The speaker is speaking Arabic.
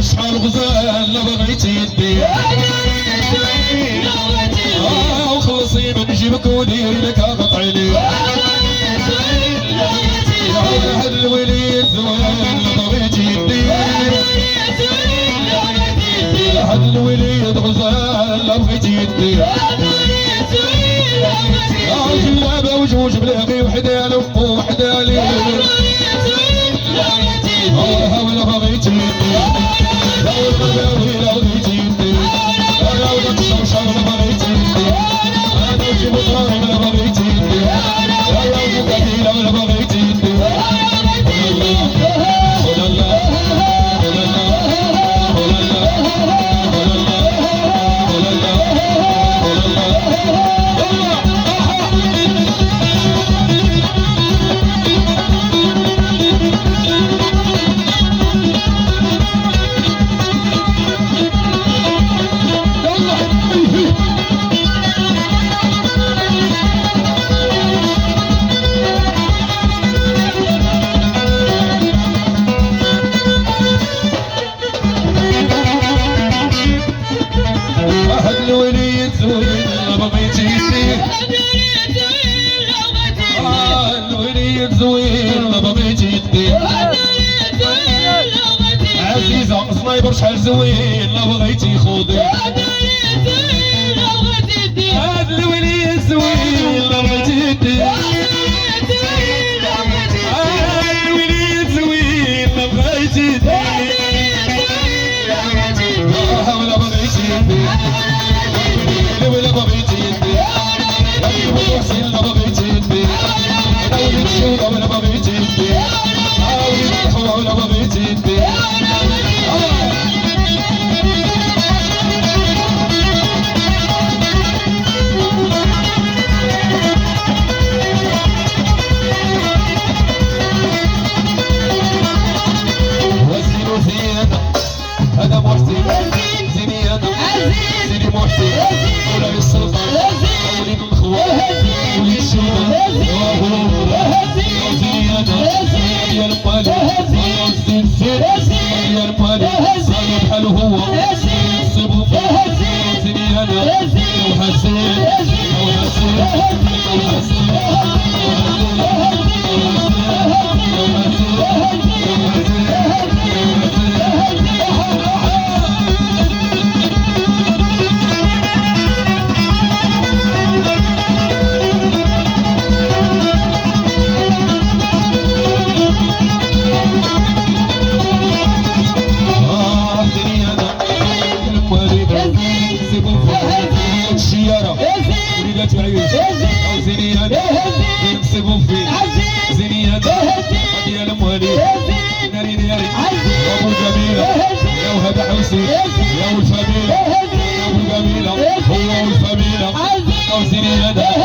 شحال غزال لا بغيتي يدي وخلصي من جيبك وديري لك قطعي لي هاد الوليد زوين لا بغيتي يدي هاد الوليد غزال لا بغيتي يدي جلابه وجوج بلاغي وحده لبو وحده لي ولا بغيتي يدي والغلاوي لا بغيتي يدي انا ولد الشوشر لا بغيتي يدي انا وجيب طاري لا بغيتي يدي يا ولد قتيله ولا بغيتي يدي الوليد زوين لا بغيتي يدي الوليد زوين لا بغيتي يدي عزيزة سنايبر شحال زوين لا بغيتي خودي هاد الوليد زوين لا بغيتي يدي الوليد زوين لا بغيتي يدي ولا بغيتي يدي ولا بغيتي يدي ولا حسين لا بغيتي يدي انا وليد الشوطه ولا بغيتي يدي وليد الحوا ولا بغيتي يدي وزينو زينة هذا محسن زيني انا زيني محسن ولا السلطان وليد الخوان وليد الشوطة زيني انا يا المالي يا الزين زين يا المالي صاير بحال هو نصيبو زيني انا وحسين زيني انا نكسبو فيه زيني انا هادي الموالي ناري ناري يا ابو جميله يا وهذا حوسي يا والفاميله يا ابو جميله هو والفاميله زيني انا